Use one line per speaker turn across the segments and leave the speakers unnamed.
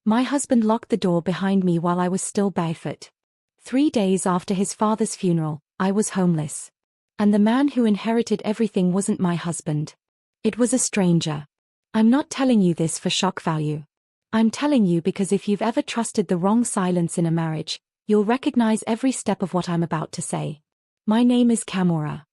My husband locked the door behind me while I was still barefoot. 3 days after his father's funeral, I was homeless. And the man who inherited everything wasn't my husband. It was a stranger. I'm not telling you this for shock value. I'm telling you because if you've ever trusted the wrong silence in a marriage, you'll recognize every step of what I'm about to say. My name is Kamora.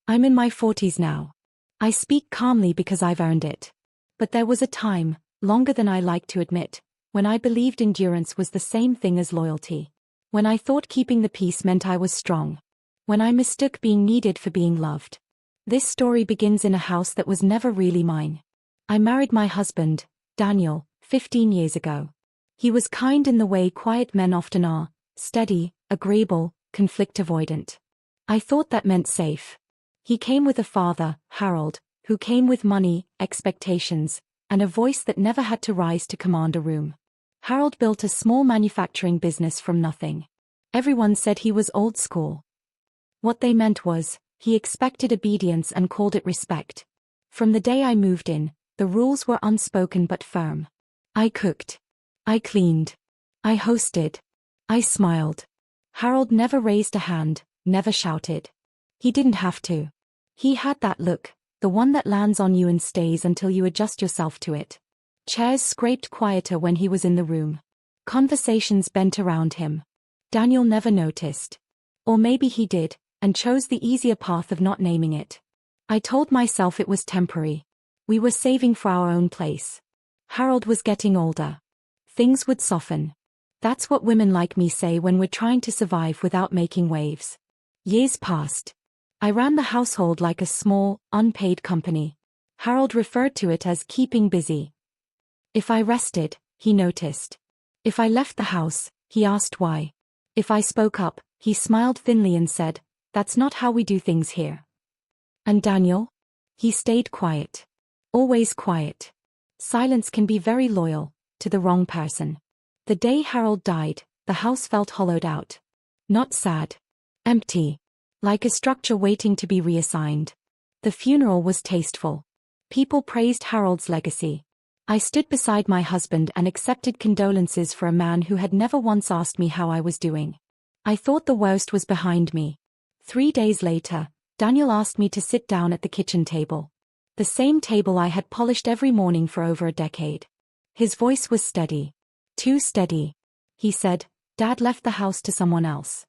I'm in my 40s now. I speak calmly because I've earned it. But there was a time, longer than I like to admit, when I believed endurance was the same thing as loyalty. When I thought keeping the peace meant I was strong. When I mistook being needed for being loved. This story begins in a house that was never really mine. I married my husband, Daniel, 15 years ago. He was kind in the way quiet men often are, steady, agreeable, conflict avoidant. I thought that meant safe. He came with a father, Harold, who came with money, expectations, and a voice that never had to rise to command a room. Harold built a small manufacturing business from nothing. Everyone said he was old school. What they meant was, he expected obedience and called it respect. From the day I moved in, the rules were unspoken but firm. I cooked. I cleaned. I hosted. I smiled. Harold never raised a hand, never shouted. He didn't have to. He had that look, the one that lands on you and stays until you adjust yourself to it. Chairs scraped quieter when he was in the room. Conversations bent around him. Daniel never noticed. Or maybe he did, and chose the easier path of not naming it. I told myself it was temporary. We were saving for our own place. Harold was getting older. Things would soften. That's what women like me say when we're trying to survive without making waves. Years passed. I ran the household like a small, unpaid company. Harold referred to it as keeping busy. If I rested, he noticed. If I left the house, he asked why. If I spoke up, he smiled thinly and said, "That's not how we do things here." And Daniel? He stayed quiet. Always quiet. Silence can be very loyal, to the wrong person. The day Harold died, the house felt hollowed out. Not sad. Empty. Like a structure waiting to be reassigned. The funeral was tasteful. People praised Harold's legacy. I stood beside my husband and accepted condolences for a man who had never once asked me how I was doing. I thought the worst was behind me. 3 days later, Daniel asked me to sit down at the kitchen table. The same table I had polished every morning for over a decade. His voice was steady. Too steady. He said, "Dad left the house to someone else."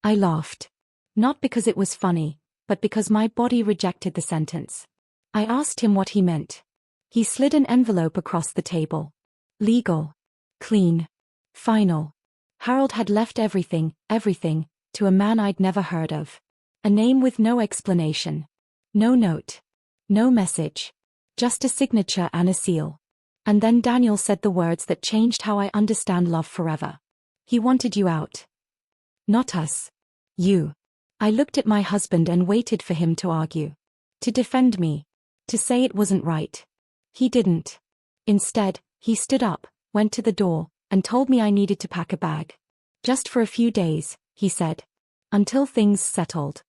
I laughed. Not because it was funny, but because my body rejected the sentence. I asked him what he meant. He slid an envelope across the table. Legal. Clean. Final. Harold had left everything, to a man I'd never heard of. A name with no explanation. No note. No message. Just a signature and a seal. And then Daniel said the words that changed how I understand love forever. He wanted you out. Not us. You. I looked at my husband and waited for him to argue. To defend me. To say it wasn't right. He didn't. Instead, he stood up, went to the door, and told me I needed to pack a bag. Just for a few days, he said. Until things settled.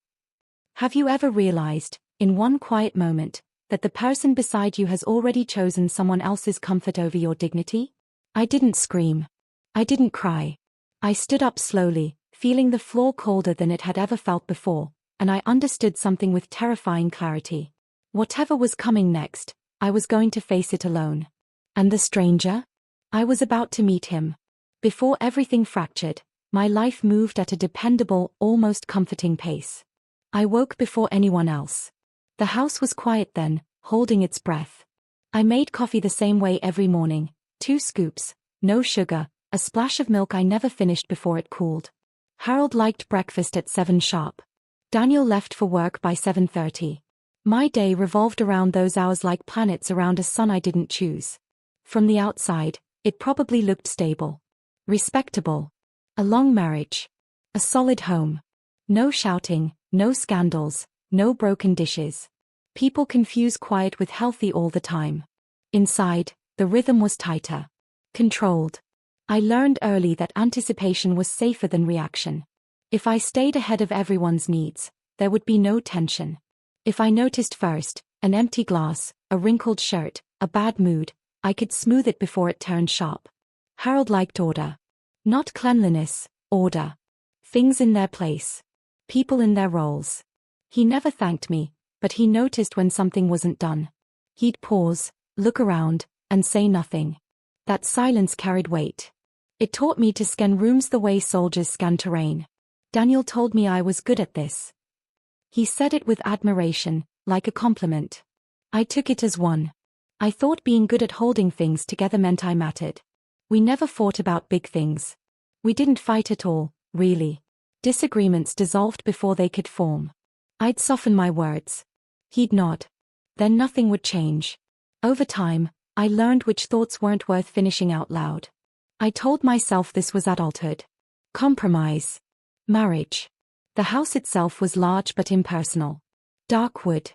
Have you ever realized, in one quiet moment, that the person beside you has already chosen someone else's comfort over your dignity? I didn't scream. I didn't cry. I stood up slowly, feeling the floor colder than it had ever felt before, and I understood something with terrifying clarity. Whatever was coming next, I was going to face it alone. And the stranger? I was about to meet him. Before everything fractured, my life moved at a dependable, almost comforting pace. I woke before anyone else. The house was quiet then, holding its breath. I made coffee the same way every morning, 2 scoops, no sugar, a splash of milk I never finished before it cooled. Harold liked breakfast at 7 sharp. Daniel left for work by 7:30. My day revolved around those hours like planets around a sun I didn't choose. From the outside, it probably looked stable. Respectable. A long marriage. A solid home. No shouting, no scandals, no broken dishes. People confuse quiet with healthy all the time. Inside, the rhythm was tighter. Controlled. I learned early that anticipation was safer than reaction. If I stayed ahead of everyone's needs, there would be no tension. If I noticed first, an empty glass, a wrinkled shirt, a bad mood, I could smooth it before it turned sharp. Harold liked order. Not cleanliness, order. Things in their place. People in their roles. He never thanked me, but he noticed when something wasn't done. He'd pause, look around, and say nothing. That silence carried weight. It taught me to scan rooms the way soldiers scan terrain. Daniel told me I was good at this. He said it with admiration, like a compliment. I took it as one. I thought being good at holding things together meant I mattered. We never fought about big things. We didn't fight at all, really. Disagreements dissolved before they could form. I'd soften my words. He'd nod. Then nothing would change. Over time, I learned which thoughts weren't worth finishing out loud. I told myself this was adulthood. Compromise. Marriage. The house itself was large but impersonal. Dark wood.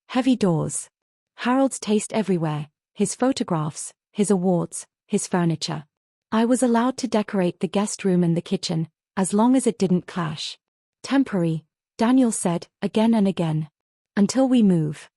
Heavy doors. Harold's taste everywhere, his photographs, his awards, his furniture. I was allowed to decorate the guest room and the kitchen, as long as it didn't clash. Temporary, Daniel said, again and again. Until we move.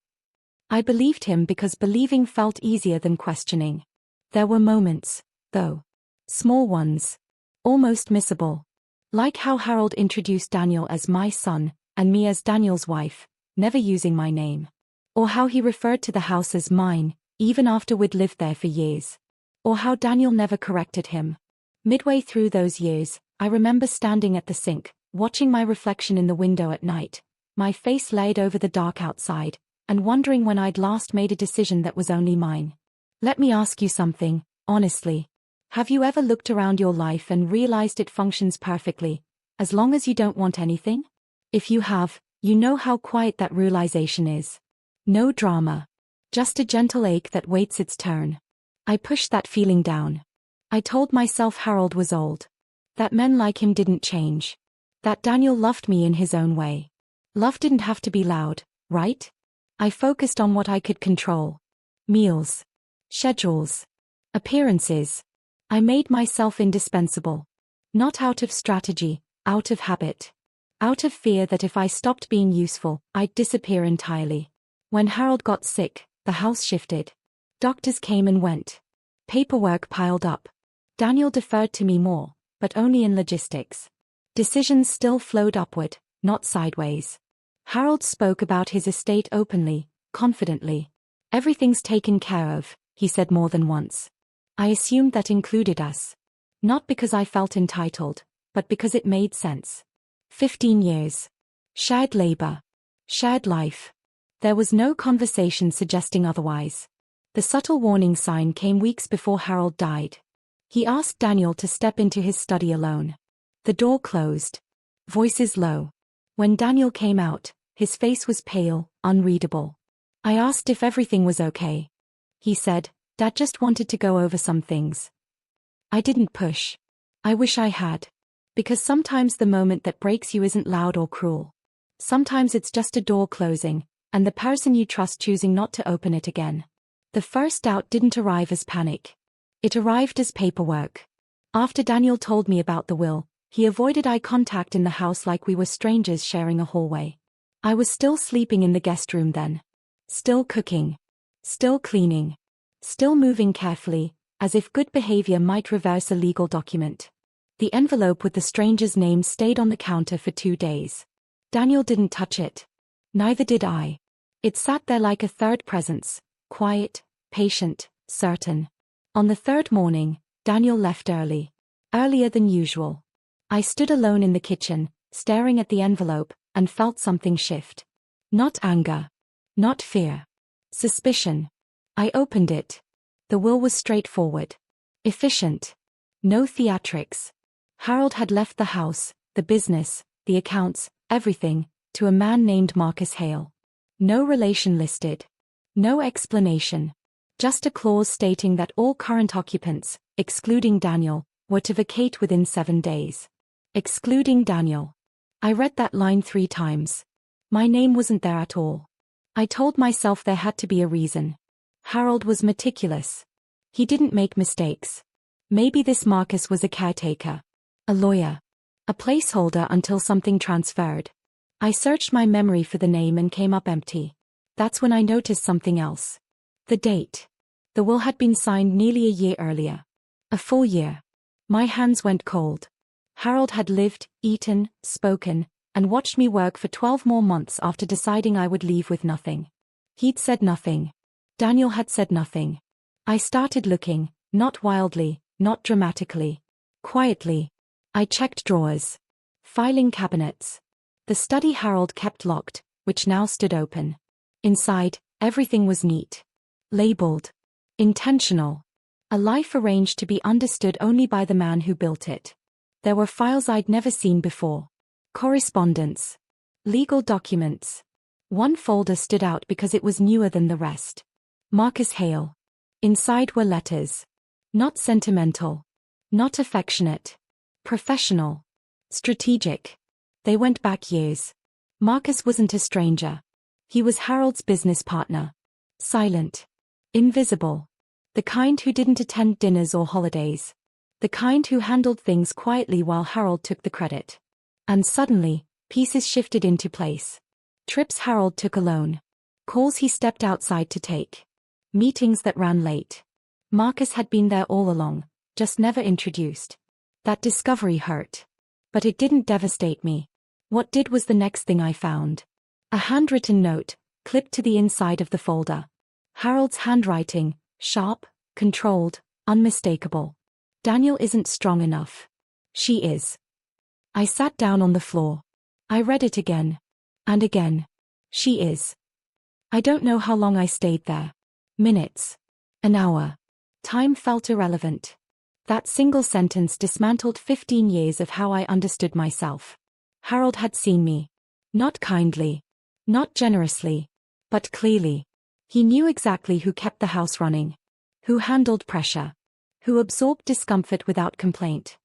I believed him because believing felt easier than questioning. There were moments, though. Small ones. Almost missable. Like how Harold introduced Daniel as my son, and me as Daniel's wife, never using my name. Or how he referred to the house as mine, even after we'd lived there for years. Or how Daniel never corrected him. Midway through those years, I remember standing at the sink, watching my reflection in the window at night, my face laid over the dark outside, and wondering when I'd last made a decision that was only mine. Let me ask you something, honestly. Have you ever looked around your life and realized it functions perfectly, as long as you don't want anything? If you have, you know how quiet that realization is. No drama. Just a gentle ache that waits its turn. I pushed that feeling down. I told myself Harold was old. That men like him didn't change. That Daniel loved me in his own way. Love didn't have to be loud, right? I focused on what I could control. Meals. Schedules. Appearances. I made myself indispensable. Not out of strategy, out of habit. Out of fear that if I stopped being useful, I'd disappear entirely. When Harold got sick, the house shifted. Doctors came and went. Paperwork piled up. Daniel deferred to me more, but only in logistics. Decisions still flowed upward, not sideways. Harold spoke about his estate openly, confidently. Everything's taken care of, he said more than once. I assumed that included us. Not because I felt entitled, but because it made sense. 15 years. Shared labor. Shared life. There was no conversation suggesting otherwise. The subtle warning sign came weeks before Harold died. He asked Daniel to step into his study alone. The door closed. Voices low. When Daniel came out, his face was pale, unreadable. I asked if everything was okay. He said, Dad just wanted to go over some things. I didn't push. I wish I had. Because sometimes the moment that breaks you isn't loud or cruel. Sometimes it's just a door closing, and the person you trust choosing not to open it again. The first doubt didn't arrive as panic. It arrived as paperwork. After Daniel told me about the will, he avoided eye contact in the house like we were strangers sharing a hallway. I was still sleeping in the guest room then. Still cooking. Still cleaning. Still moving carefully, as if good behavior might reverse a legal document. The envelope with the stranger's name stayed on the counter for 2 days. Daniel didn't touch it. Neither did I. It sat there like a third presence, quiet, patient, certain. On the third morning, Daniel left early. Earlier than usual. I stood alone in the kitchen, staring at the envelope, and felt something shift. Not anger. Not fear. Suspicion. I opened it. The will was straightforward. Efficient. No theatrics. Harold had left the house, the business, the accounts, everything, to a man named Marcus Hale. No relation listed. No explanation. Just a clause stating that all current occupants, excluding Daniel, were to vacate within 7 days. Excluding Daniel. I read that line 3 times. My name wasn't there at all. I told myself there had to be a reason. Harold was meticulous. He didn't make mistakes. Maybe this Marcus was a caretaker. A lawyer. A placeholder until something transferred. I searched my memory for the name and came up empty. That's when I noticed something else. The date. The will had been signed nearly a year earlier. A full year. My hands went cold. Harold had lived, eaten, spoken, and watched me work for 12 more months after deciding I would leave with nothing. He'd said nothing. Daniel had said nothing. I started looking, not wildly, not dramatically. Quietly. I checked drawers. Filing cabinets. The study Harold kept locked, which now stood open. Inside, everything was neat. Labeled. Intentional. A life arranged to be understood only by the man who built it. There were files I'd never seen before. Correspondence. Legal documents. One folder stood out because it was newer than the rest. Marcus Hale. Inside were letters. Not sentimental. Not affectionate. Professional. Strategic. They went back years. Marcus wasn't a stranger. He was Harold's business partner. Silent. Invisible. The kind who didn't attend dinners or holidays. The kind who handled things quietly while Harold took the credit. And suddenly, pieces shifted into place. Trips Harold took alone. Calls he stepped outside to take. Meetings that ran late. Marcus had been there all along, just never introduced. That discovery hurt. But it didn't devastate me. What did was the next thing I found. A handwritten note, clipped to the inside of the folder. Harold's handwriting, sharp, controlled, unmistakable. Daniel isn't strong enough. She is. I sat down on the floor. I read it again. And again. She is. I don't know how long I stayed there. Minutes. An hour. Time felt irrelevant. That single sentence dismantled 15 years of how I understood myself. Harold had seen me. Not kindly. Not generously. But clearly. He knew exactly who kept the house running. Who handled pressure. Who absorbed discomfort without complaint.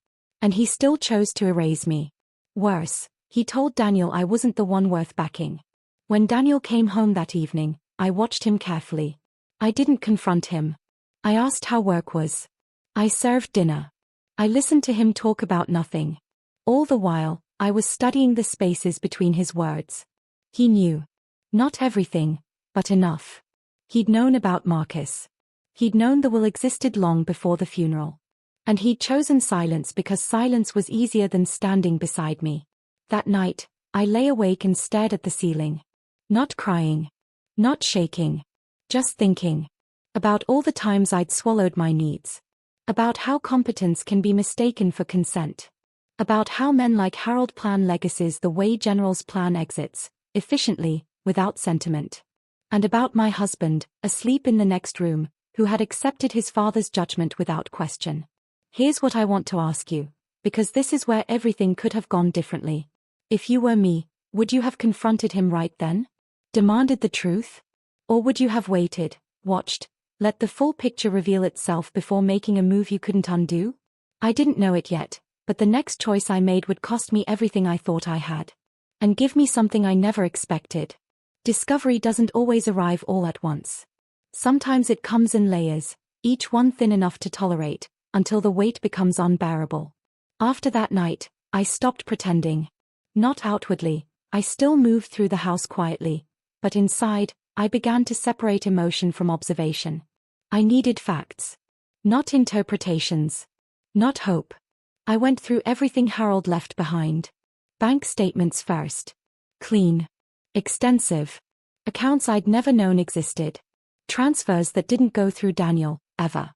And he still chose to erase me. Worse, he told Daniel I wasn't the one worth backing. When Daniel came home that evening, I watched him carefully. I didn't confront him. I asked how work was. I served dinner. I listened to him talk about nothing. All the while, I was studying the spaces between his words. He knew. Not everything, but enough. He'd known about Marcus. He'd known the will existed long before the funeral. And he'd chosen silence because silence was easier than standing beside me. That night, I lay awake and stared at the ceiling. Not crying. Not shaking. Just thinking. About all the times I'd swallowed my needs. About how competence can be mistaken for consent. About how men like Harold plan legacies the way generals plan exits, efficiently, without sentiment. And about my husband, asleep in the next room, who had accepted his father's judgment without question. Here's what I want to ask you, because this is where everything could have gone differently. If you were me, would you have confronted him right then? Demanded the truth? Or would you have waited, watched, let the full picture reveal itself before making a move you couldn't undo? I didn't know it yet, but the next choice I made would cost me everything I thought I had. And give me something I never expected. Discovery doesn't always arrive all at once. Sometimes it comes in layers, each one thin enough to tolerate, until the weight becomes unbearable. After that night, I stopped pretending. Not outwardly, I still moved through the house quietly, but inside, I began to separate emotion from observation. I needed facts. Not interpretations. Not hope. I went through everything Harold left behind. Bank statements first. Clean. Extensive. Accounts I'd never known existed. Transfers that didn't go through Daniel, ever.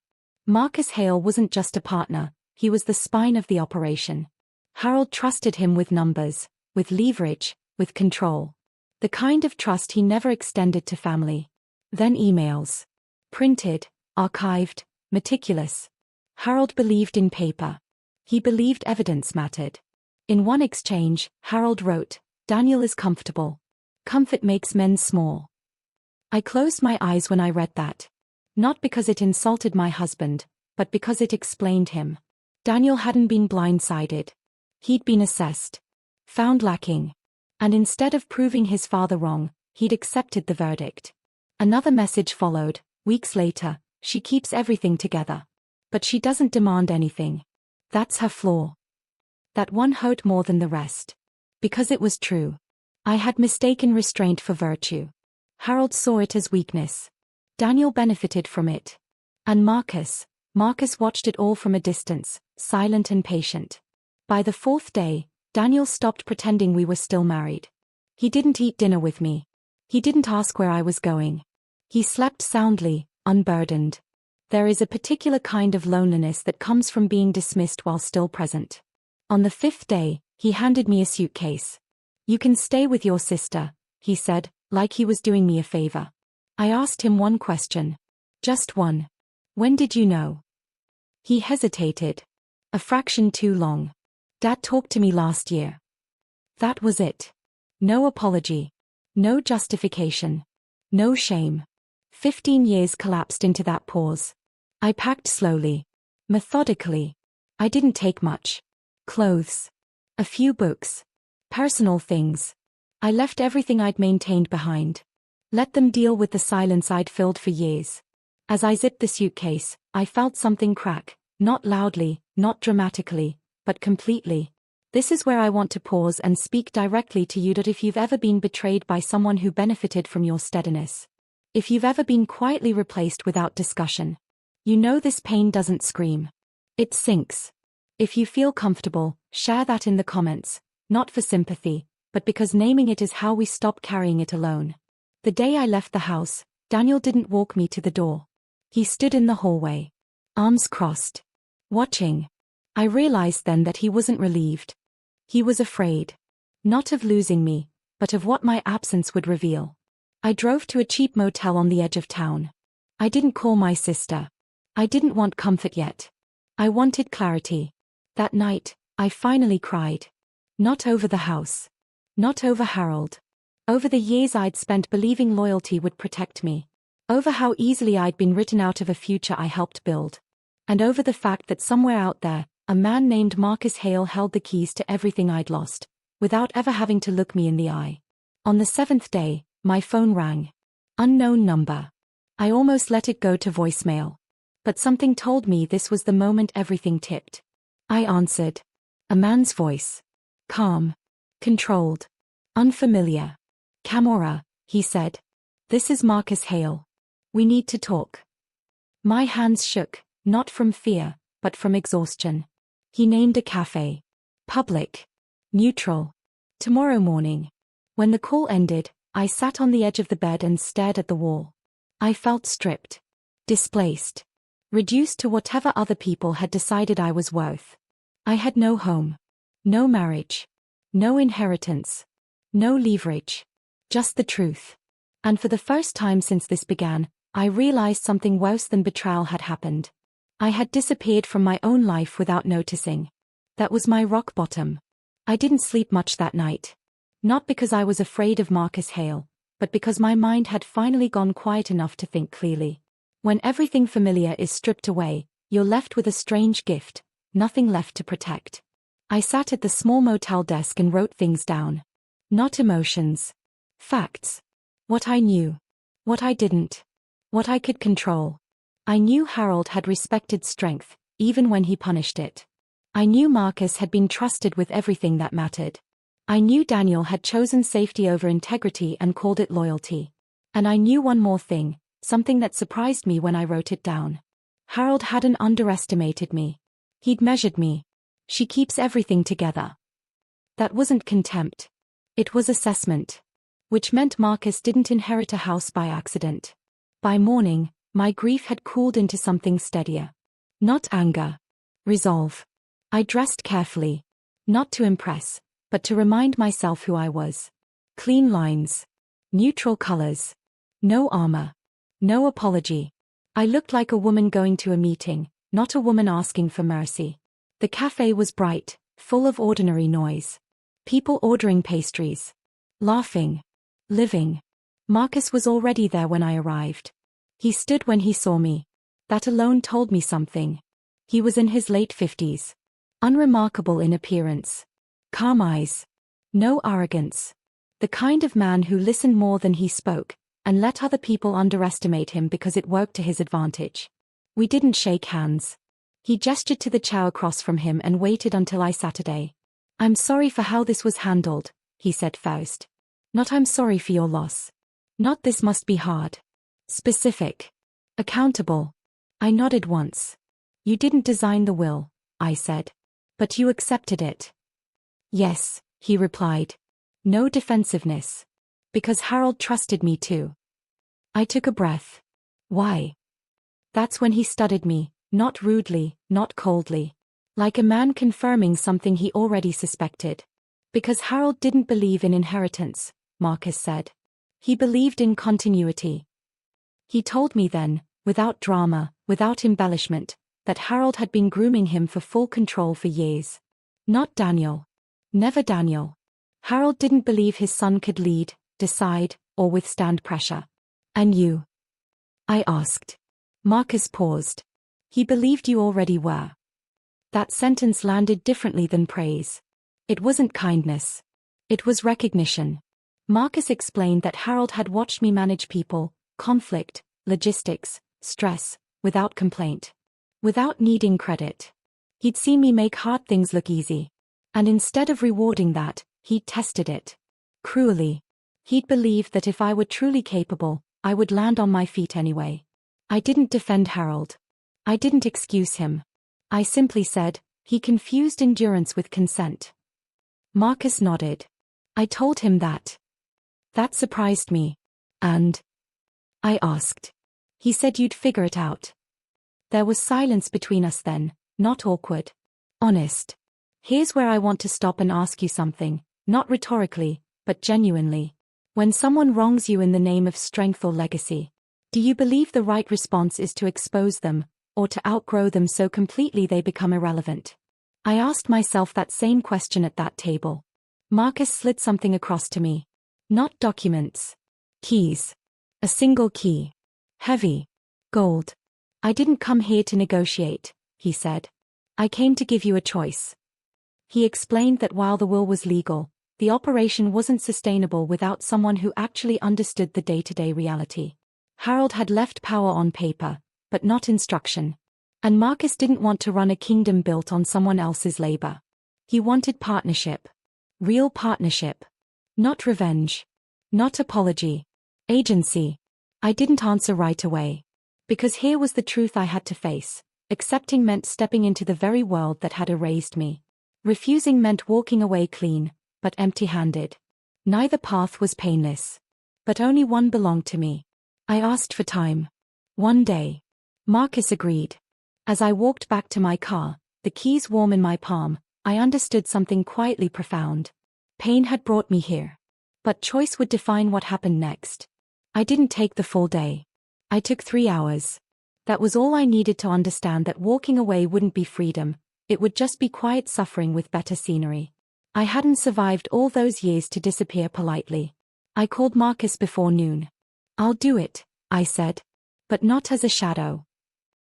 Marcus Hale wasn't just a partner, he was the spine of the operation. Harold trusted him with numbers, with leverage, with control. The kind of trust he never extended to family. Then emails. Printed, archived, meticulous. Harold believed in paper. He believed evidence mattered. In one exchange, Harold wrote, "Daniel is comfortable. Comfort makes men small." I closed my eyes when I read that. Not because it insulted my husband, but because it explained him. Daniel hadn't been blindsided. He'd been assessed. Found lacking. And instead of proving his father wrong, he'd accepted the verdict. Another message followed, weeks later, "She keeps everything together. But she doesn't demand anything. That's her flaw." That one hurt more than the rest. Because it was true. I had mistaken restraint for virtue. Harold saw it as weakness. Daniel benefited from it. And Marcus watched it all from a distance, silent and patient. By the fourth day, Daniel stopped pretending we were still married. He didn't eat dinner with me. He didn't ask where I was going. He slept soundly, unburdened. There is a particular kind of loneliness that comes from being dismissed while still present. On the fifth day, he handed me a suitcase. "You can stay with your sister," he said, like he was doing me a favor. I asked him one question. Just one. "When did you know?" He hesitated. A fraction too long. "Dad talked to me last year." That was it. No apology. No justification. No shame. 15 years collapsed into that pause. I packed slowly. Methodically. I didn't take much. Clothes. A few books. Personal things. I left everything I'd maintained behind. Let them deal with the silence I'd filled for years. As I zipped the suitcase, I felt something crack, not loudly, not dramatically, but completely. This is where I want to pause and speak directly to you. If you've ever been betrayed by someone who benefited from your steadiness, if you've ever been quietly replaced without discussion, you know this pain doesn't scream. It sinks. If you feel comfortable, share that in the comments, not for sympathy, but because naming it is how we stop carrying it alone. The day I left the house, Daniel didn't walk me to the door. He stood in the hallway, arms crossed, watching. I realized then that he wasn't relieved. He was afraid. Not of losing me, but of what my absence would reveal. I drove to a cheap motel on the edge of town. I didn't call my sister. I didn't want comfort yet. I wanted clarity. That night, I finally cried. Not over the house. Not over Harold. Over the years I'd spent believing loyalty would protect me. Over how easily I'd been written out of a future I helped build. And over the fact that somewhere out there, a man named Marcus Hale held the keys to everything I'd lost, without ever having to look me in the eye. On the seventh day, my phone rang. Unknown number. I almost let it go to voicemail. But something told me this was the moment everything tipped. I answered. A man's voice. Calm. Controlled. Unfamiliar. "Camora," he said. "This is Marcus Hale. We need to talk." My hands shook, not from fear, but from exhaustion. He named a cafe. Public. Neutral. Tomorrow morning. When the call ended, I sat on the edge of the bed and stared at the wall. I felt stripped. Displaced. Reduced to whatever other people had decided I was worth. I had no home. No marriage. No inheritance. No leverage. Just the truth. And for the first time since this began, I realized something worse than betrayal had happened. I had disappeared from my own life without noticing. That was my rock bottom. I didn't sleep much that night. Not because I was afraid of Marcus Hale, but because my mind had finally gone quiet enough to think clearly. When everything familiar is stripped away, you're left with a strange gift, nothing left to protect. I sat at the small motel desk and wrote things down. Not emotions. Facts. What I knew. What I didn't. What I could control. I knew Harold had respected strength, even when he punished it. I knew Marcus had been trusted with everything that mattered. I knew Daniel had chosen safety over integrity and called it loyalty. And I knew one more thing, something that surprised me when I wrote it down. Harold hadn't underestimated me. He'd measured me. She keeps everything together. That wasn't contempt. It was assessment. Which meant Marcus didn't inherit a house by accident. By morning, my grief had cooled into something steadier. Not anger. Resolve. I dressed carefully. Not to impress, but to remind myself who I was. Clean lines. Neutral colors. No armor. No apology. I looked like a woman going to a meeting, not a woman asking for mercy. The cafe was bright, full of ordinary noise. People ordering pastries. Laughing. Living. Marcus was already there when I arrived. He stood when he saw me. That alone told me something. He was in his late 50s. Unremarkable in appearance. Calm eyes. No arrogance. The kind of man who listened more than he spoke, and let other people underestimate him because it worked to his advantage. We didn't shake hands. He gestured to the chair across from him and waited until I sat down. "I'm sorry for how this was handled," he said first. "Not I'm sorry for your loss. Not this must be hard. Specific. Accountable." I nodded once. "You didn't design the will," I said. But you accepted it. Yes, he replied. No defensiveness. Because Harold trusted me too. I took a breath. Why? That's when he studied me, not rudely, not coldly. Like a man confirming something he already suspected. Because Harold didn't believe in inheritance, Marcus said. He believed in continuity. He told me then, without drama, without embellishment, that Harold had been grooming him for full control for years. Not Daniel. Never Daniel. Harold didn't believe his son could lead, decide, or withstand pressure. And you? I asked. Marcus paused. He believed you already were. That sentence landed differently than praise. It wasn't kindness. It was recognition. Marcus explained that Harold had watched me manage people, conflict, logistics, stress, without complaint. Without needing credit. He'd seen me make hard things look easy. And instead of rewarding that, he'd tested it. Cruelly. He'd believed that if I were truly capable, I would land on my feet anyway. I didn't defend Harold. I didn't excuse him. I simply said, he confused endurance with consent. Marcus nodded. I told him that. That surprised me. And? I asked. He said you'd figure it out. There was silence between us then, not awkward. Honest. Here's where I want to stop and ask you something, not rhetorically, but genuinely. When someone wrongs you in the name of strength or legacy, do you believe the right response is to expose them, or to outgrow them so completely they become irrelevant? I asked myself that same question at that table. Marcus slid something across to me. Not documents. Keys. A single key. Heavy. Gold. I didn't come here to negotiate, he said. I came to give you a choice. He explained that while the will was legal, the operation wasn't sustainable without someone who actually understood the day-to-day reality. Harold had left power on paper, but not instruction. And Marcus didn't want to run a kingdom built on someone else's labor. He wanted partnership. Real partnership. Not revenge. Not apology. Agency. I didn't answer right away. Because here was the truth I had to face. Accepting meant stepping into the very world that had erased me. Refusing meant walking away clean, but empty-handed. Neither path was painless. But only one belonged to me. I asked for time. One day. Marcus agreed. As I walked back to my car, the keys warm in my palm, I understood something quietly profound. Pain had brought me here. But choice would define what happened next. I didn't take the full day. I took 3 hours. That was all I needed to understand that walking away wouldn't be freedom, it would just be quiet suffering with better scenery. I hadn't survived all those years to disappear politely. I called Marcus before noon. I'll do it, I said. But not as a shadow.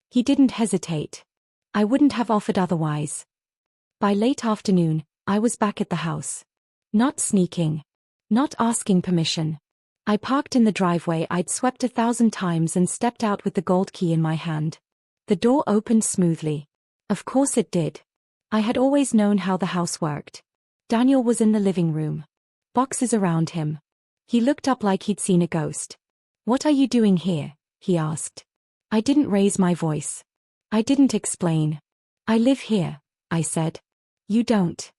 He didn't hesitate. I wouldn't have offered otherwise. By late afternoon, I was back at the house. Not sneaking. Not asking permission. I parked in the driveway I'd swept 1,000 times and stepped out with the gold key in my hand. The door opened smoothly. Of course it did. I had always known how the house worked. Daniel was in the living room. Boxes around him. He looked up like he'd seen a ghost. What are you doing here? He asked. I didn't raise my voice. I didn't explain. I live here, I said. You don't.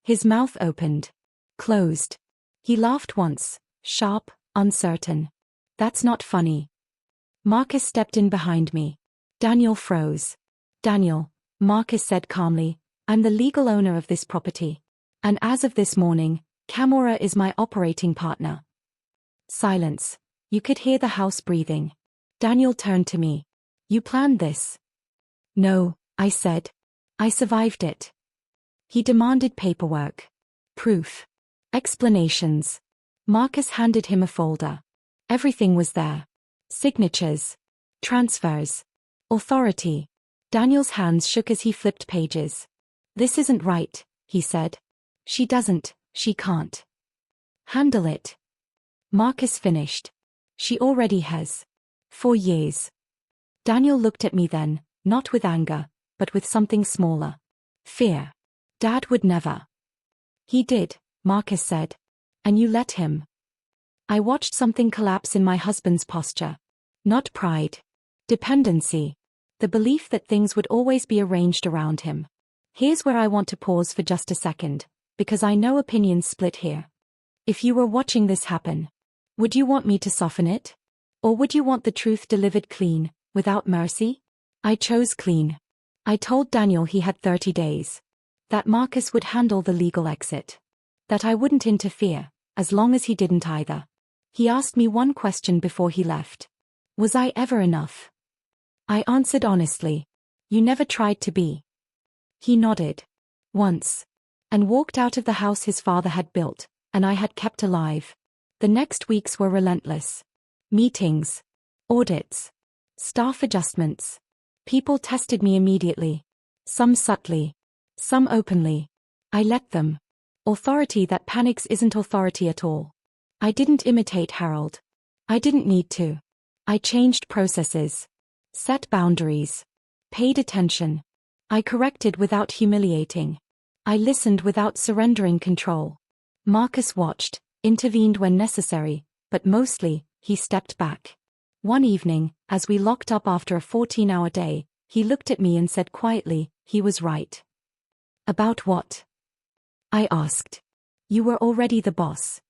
His mouth opened. Closed. He laughed once. Sharp, uncertain. That's not funny. Marcus stepped in behind me. Daniel froze. Daniel, Marcus said calmly, I'm the legal owner of this property. And as of this morning, Camora is my operating partner. Silence. You could hear the house breathing. Daniel turned to me. You planned this? No, I said. I survived it. He demanded paperwork. Proof. Explanations. Marcus handed him a folder. Everything was there. Signatures. Transfers. Authority. Daniel's hands shook as he flipped pages. This isn't right, he said. She doesn't, she can't. Handle it. Marcus finished. She already has. 4 years. Daniel looked at me then, not with anger, but with something smaller. Fear. Dad would never. He did, Marcus said. And you let him. I watched something collapse in my husband's posture. Not pride. Dependency. The belief that things would always be arranged around him. Here's where I want to pause for just a second, because I know opinions split here. If you were watching this happen, would you want me to soften it? Or would you want the truth delivered clean, without mercy? I chose clean. I told Daniel he had 30 days. That Marcus would handle the legal exit. That I wouldn't interfere, as long as he didn't either. He asked me one question before he left. Was I ever enough? I answered honestly. You never tried to be. He nodded. Once. And walked out of the house his father had built, and I had kept alive. The next weeks were relentless. Meetings. Audits. Staff adjustments. People tested me immediately. Some subtly. Some openly. I let them. Authority that panics isn't authority at all. I didn't imitate Harold. I didn't need to. I changed processes. Set boundaries. Paid attention. I corrected without humiliating. I listened without surrendering control. Marcus watched, intervened when necessary, but mostly, he stepped back. One evening, as we locked up after a 14-hour day, he looked at me and said quietly, he was right. About what? I asked. You were already the boss.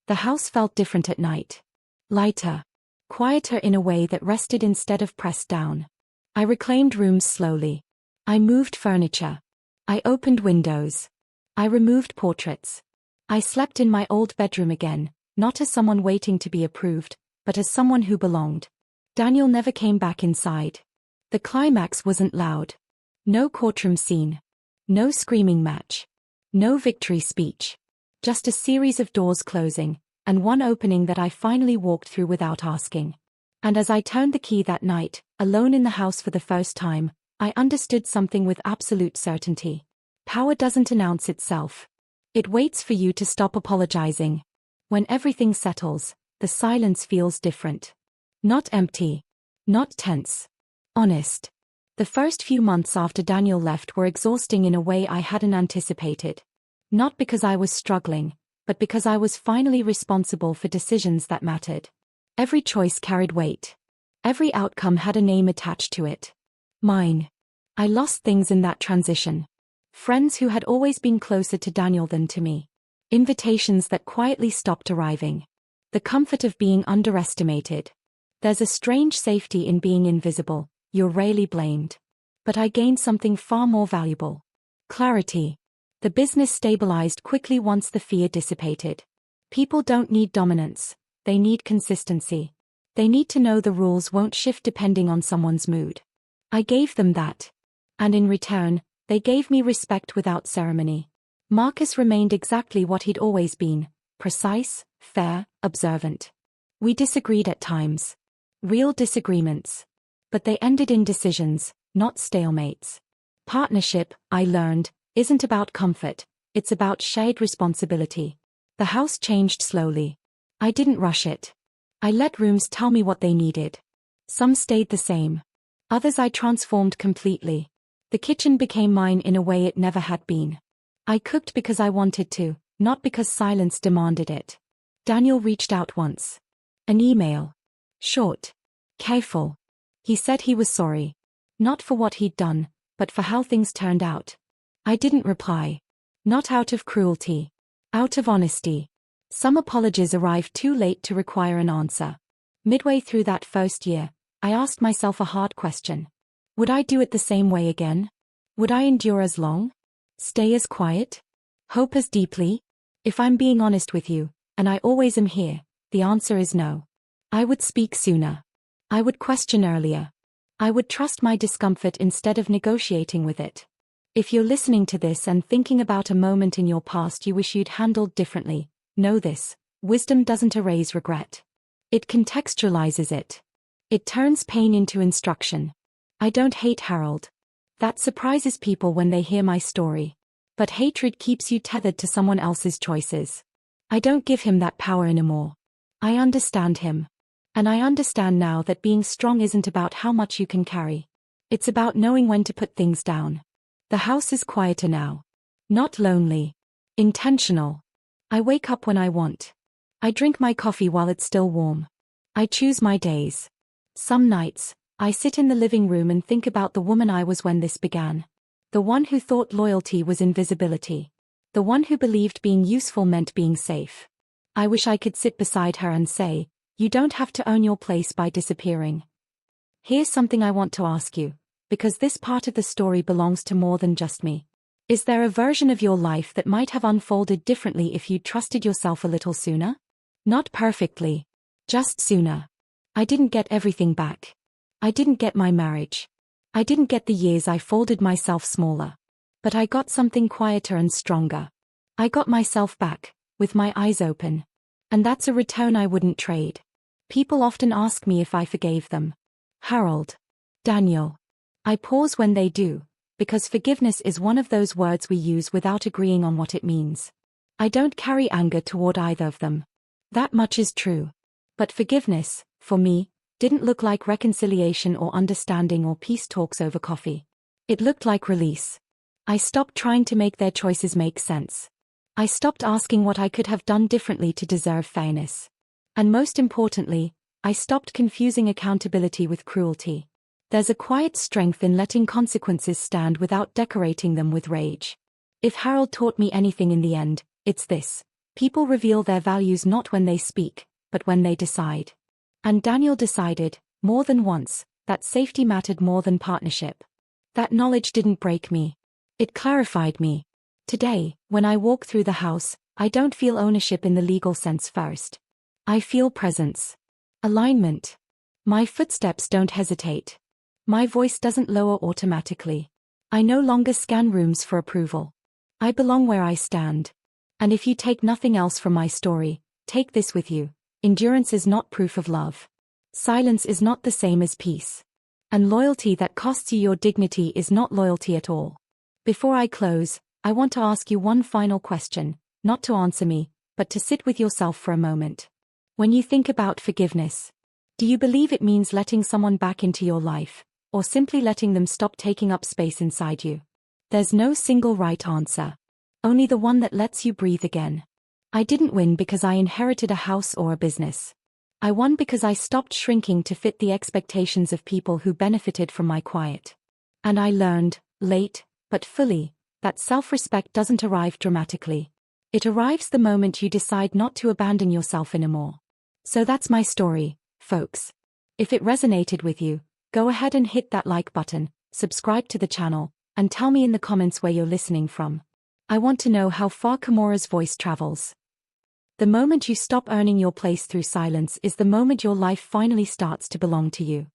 The house felt different at night. Lighter. Quieter in a way that rested instead of pressed down. I reclaimed rooms slowly. I moved furniture. I opened windows. I removed portraits. I slept in my old bedroom again, not as someone waiting to be approved, but as someone who belonged. Daniel never came back inside. The climax wasn't loud. No courtroom scene. No screaming match. No victory speech. Just a series of doors closing, and one opening that I finally walked through without asking. And as I turned the key that night, alone in the house for the first time, I understood something with absolute certainty. Power doesn't announce itself. It waits for you to stop apologizing. When everything settles, the silence feels different. Not empty. Not tense. Honest. The first few months after Daniel left were exhausting in a way I hadn't anticipated. Not because I was struggling, but because I was finally responsible for decisions that mattered. Every choice carried weight. Every outcome had a name attached to it. Mine. I lost things in that transition. Friends who had always been closer to Daniel than to me. Invitations that quietly stopped arriving. The comfort of being underestimated. There's a strange safety in being invisible. You're rarely blamed. But I gained something far more valuable. Clarity. The business stabilized quickly once the fear dissipated. People don't need dominance. They need consistency. They need to know the rules won't shift depending on someone's mood. I gave them that. And in return, they gave me respect without ceremony. Marcus remained exactly what he'd always been. Precise, fair, observant. We disagreed at times. Real disagreements. But they ended in decisions, not stalemates. Partnership, I learned, isn't about comfort, it's about shared responsibility. The house changed slowly. I didn't rush it. I let rooms tell me what they needed. Some stayed the same. Others I transformed completely. The kitchen became mine in a way it never had been. I cooked because I wanted to, not because silence demanded it. Daniel reached out once. An email. Short. Careful. He said he was sorry. Not for what he'd done, but for how things turned out. I didn't reply. Not out of cruelty. Out of honesty. Some apologies arrived too late to require an answer. Midway through that first year, I asked myself a hard question. Would I do it the same way again? Would I endure as long? Stay as quiet? Hope as deeply? If I'm being honest with you, and I always am here, the answer is no. I would speak sooner. I would question earlier. I would trust my discomfort instead of negotiating with it. If you're listening to this and thinking about a moment in your past you wish you'd handled differently, know this: wisdom doesn't erase regret. It contextualizes it. It turns pain into instruction. I don't hate Harold. That surprises people when they hear my story. But hatred keeps you tethered to someone else's choices. I don't give him that power anymore. I understand him. And I understand now that being strong isn't about how much you can carry. It's about knowing when to put things down. The house is quieter now. Not lonely. Intentional. I wake up when I want. I drink my coffee while it's still warm. I choose my days. Some nights, I sit in the living room and think about the woman I was when this began. The one who thought loyalty was invisibility. The one who believed being useful meant being safe. I wish I could sit beside her and say, "You don't have to own your place by disappearing." Here's something I want to ask you, because this part of the story belongs to more than just me. Is there a version of your life that might have unfolded differently if you'd trusted yourself a little sooner? Not perfectly. Just sooner. I didn't get everything back. I didn't get my marriage. I didn't get the years I folded myself smaller. But I got something quieter and stronger. I got myself back, with my eyes open. And that's a return I wouldn't trade. People often ask me if I forgave them. Harold. Daniel. I pause when they do, because forgiveness is one of those words we use without agreeing on what it means. I don't carry anger toward either of them. That much is true. But forgiveness, for me, didn't look like reconciliation or understanding or peace talks over coffee. It looked like release. I stopped trying to make their choices make sense. I stopped asking what I could have done differently to deserve fairness. And most importantly, I stopped confusing accountability with cruelty. There's a quiet strength in letting consequences stand without decorating them with rage. If Harold taught me anything in the end, it's this: people reveal their values not when they speak, but when they decide. And Daniel decided, more than once, that safety mattered more than partnership. That knowledge didn't break me. It clarified me. Today, when I walk through the house, I don't feel ownership in the legal sense first. I feel presence. Alignment. My footsteps don't hesitate. My voice doesn't lower automatically. I no longer scan rooms for approval. I belong where I stand. And if you take nothing else from my story, take this with you: endurance is not proof of love. Silence is not the same as peace. And loyalty that costs you your dignity is not loyalty at all. Before I close, I want to ask you one final question, not to answer me, but to sit with yourself for a moment. When you think about forgiveness, do you believe it means letting someone back into your life, or simply letting them stop taking up space inside you? There's no single right answer. Only the one that lets you breathe again. I didn't win because I inherited a house or a business. I won because I stopped shrinking to fit the expectations of people who benefited from my quiet. And I learned, late, but fully, that self-respect doesn't arrive dramatically. It arrives the moment you decide not to abandon yourself anymore. So that's my story, folks. If it resonated with you, go ahead and hit that like button, subscribe to the channel, and tell me in the comments where you're listening from. I want to know how far Kimura's voice travels. The moment you stop earning your place through silence is the moment your life finally starts to belong to you.